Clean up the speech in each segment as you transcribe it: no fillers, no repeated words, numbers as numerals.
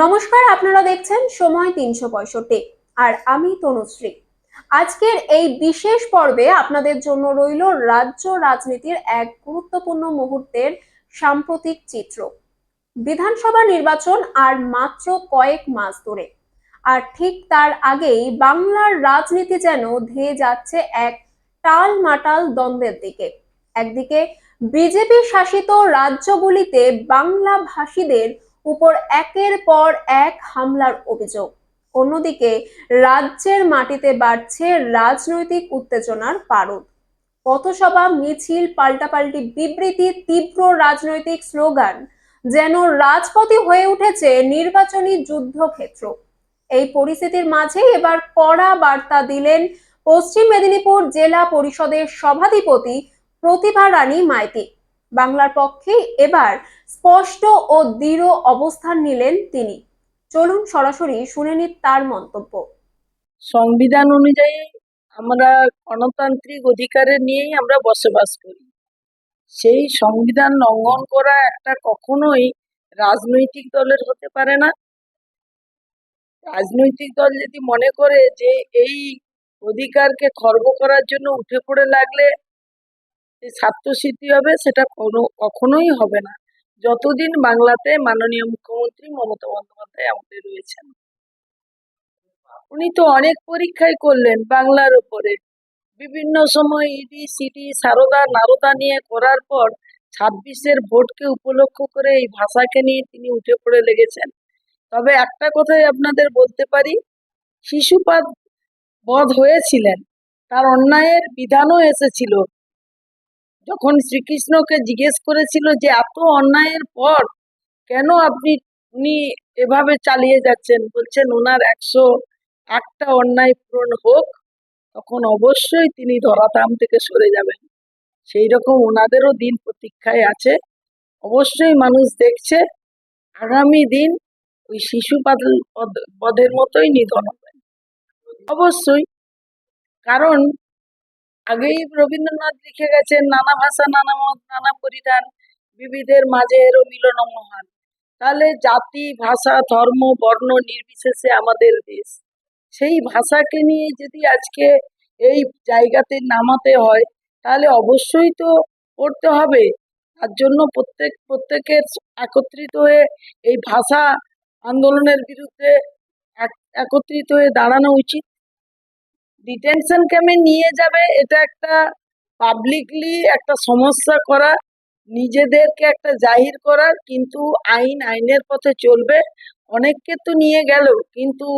নমস্কার, আপনারা দেখছেন সময় 365 আর আমি তনুশ্রী। আজকের এই বিশেষ পর্বে আপনাদের জন্য রইল রাজ্য রাজনীতির এক গুরুত্বপূর্ণ মুহূর্তের সাম্প্রতিক চিত্র। বিধানসভা নির্বাচন আর মাত্র কয়েক মাস ধরে, আর ঠিক তার আগেই বাংলার রাজনীতি যেন ধেয়ে যাচ্ছে এক টালমাটাল দ্বন্দ্বের দিকে। একদিকে বিজেপি শাসিত রাজ্যগুলিতে বাংলা ভাষীদের উপর একের পর এক হামলার অভিযোগ, অন্যদিকে রাজ্যের মাটিতে বাড়ছে রাজনৈতিক উত্তেজনার পারদ। পথসভা, মিছিল, পাল্টাপাল্টি বিবৃতি, তীব্র রাজনৈতিক স্লোগান যেন রাজপথে হয়ে উঠেছে নির্বাচনী যুদ্ধক্ষেত্র। এই পরিস্থিতির মাঝেই এবার কড়া বার্তা দিলেন পশ্চিম মেদিনীপুর জেলা পরিষদের সভাধিপতি প্রতিভা রানী মাইতি। বাংলার পক্ষে এবার স্পষ্ট ও দৃঢ় অবস্থান নিলেন তিনি। চলুন সরাসরি শুনে নিন তার মন্তব্য। সংবিধান অনুযায়ী আমরা গণতান্ত্রিক অধিকারের নিয়েই আমরা বসবাস করি। সেই সংবিধান লঙ্ঘন করা একটা কখনোই রাজনৈতিক দলের হতে পারে না। রাজনৈতিক দল যদি মনে করে যে এই অধিকারকে খর্ব করার জন্য উঠে পড়ে লাগলে স্বার্থসিদ্ধি হবে, সেটা কখনোই হবে না যতদিন বাংলাতে মাননীয় মুখ্যমন্ত্রী মমতা বন্দ্যোপাধ্যায় আমাদের রয়েছেন। উনি তো অনেক পরীক্ষাই করলেন বাংলার উপরে, বিভিন্ন সময় ইডি সিডি সারদা নারদা নিয়ে করার পর 26-এর ভোটকে উপলক্ষ করে এই ভাষাকে নিয়ে তিনি উঠে পড়ে লেগেছেন। তবে একটা কথাই আপনাদের বলতে পারি, শিশুপাত বধ হয়েছিলেন, তার অন্যায়ের বিধানও এসেছিল। যখন শ্রীকৃষ্ণকে জিজ্ঞেস করেছিল যে এত অন্যায়ের পর কেন উনি এভাবে চালিয়ে যাচ্ছেন, বলছেন ওনার 101টা অন্যায় পূরণ হোক, তখন অবশ্যই তিনি ধরাধাম থেকে সরে যাবেন। সেই রকম ওনাদেরও দিন প্রতীক্ষায় আছে। অবশ্যই মানুষ দেখছে আগামী দিন ওই শিশু বধের মতোই নিধন হবে অবশ্যই। কারণ আগেই রবীন্দ্রনাথ লিখে গেছেন, নানা ভাষা নানা মত নানা পরিধান, বিবিধের মাঝে এরও মিলন মহান। তাহলে জাতি ভাষা ধর্ম বর্ণ নির্বিশেষে আমাদের দেশ, সেই ভাষাকে নিয়ে যদি আজকে এই জায়গাতে নামাতে হয় তাহলে অবশ্যই তো করতে হবে। তার জন্য প্রত্যেকের একত্রিত হয়ে এই ভাষা আন্দোলনের বিরুদ্ধে একত্রিত হয়ে দাঁড়ানো উচিত। ডিটেনশন ক্যাম্পে নিয়ে যাবে, এটা একটা পাবলিকলি একটা সমস্যা করা, নিজেদেরকে একটা জাহির করার, কিন্তু আইনের পথে চলবে। অনেককে তো নিয়ে গেল, কিন্তু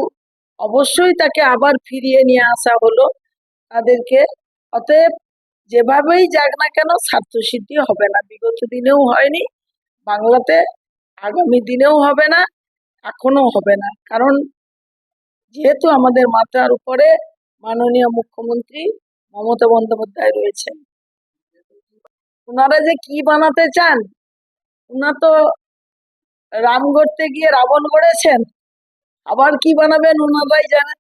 অবশ্যই তাকে আবার ফিরিয়ে নিয়ে আসা হলো তাদেরকে। অতএব যেভাবেই যাক না কেন স্বার্থসিদ্ধি হবে না, বিগত দিনেও হয়নি, বাংলাতে আগামী দিনেও হবে না, এখনো হবে না। কারণ যেহেতু আমাদের মাথার উপরে মাননীয় মুখ্যমন্ত্রী মমতা বন্দ্যোপাধ্যায় রয়েছেন, ওনারা যে কি বানাতে চান, ওনার তো রাম গড়তে গিয়ে রাবণ গড়েছেন, আবার কি বানাবেন ওনারাই জানেন।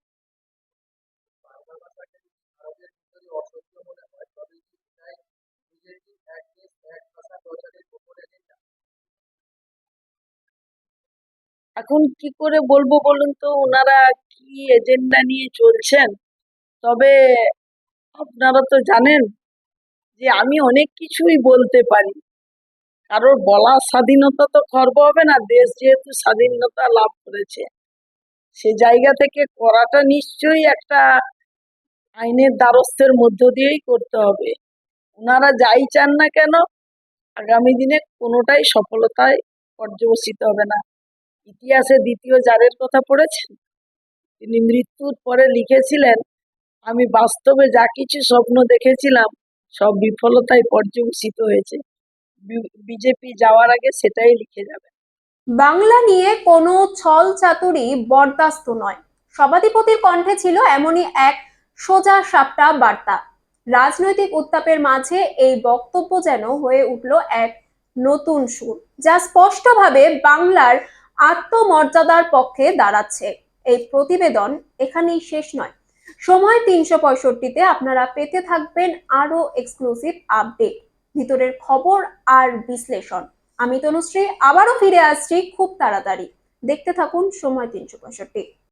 এখন কি করে বলবো বলুন তো, ওনারা কি এজেন্ডা নিয়ে চলছেন। তবে আপনারা তো জানেন যে আমি অনেক কিছুই বলতে পারি, কারোর বলার স্বাধীনতা তো খর্ব হবে না। দেশ যেহেতু স্বাধীনতা লাভ করেছে, সে জায়গা থেকে করাটা নিশ্চয়ই একটা আইনের দ্বারস্থের মধ্য দিয়েই করতে হবে। ওনারা যাই চান না কেন আগামী দিনে কোনোটাই সফলতায় পর্যবসিত হবে না। ইতিহাসে দ্বিতীয় জারের কথা পড়েছেন, তিনি মৃত্যুর পরে লিখেছিলেন, আমি বাস্তবে যা কিছু স্বপ্ন দেখেছিলাম সব বিফলতায় পর্যবসিত হয়েছে। বিজেপি যাওয়ার আগে সেটাই লিখে যাবে। বাংলা নিয়ে কোনো ছল চাতুরি বরদাস্ত নয়, সভাধিপতির কণ্ঠে ছিল এমনই এক সোজা সাপটা বার্তা। রাজনৈতিক উত্তাপের মাঝে এই বক্তব্য যেন হয়ে উঠল এক নতুন সুর, যা স্পষ্টভাবে বাংলার আত্মমর্যাদার পক্ষে দাঁড়াচ্ছে। এই প্রতিবেদন এখানেই শেষ নয়। সময় 365-তে আপনারা পেতে থাকবেন আরো এক্সক্লুসিভ আপডেট, ভিতরের খবর আর বিশ্লেষণ। আমি তনুশ্রী আবারও ফিরে আসছি খুব তাড়াতাড়ি। দেখতে থাকুন সময় 365।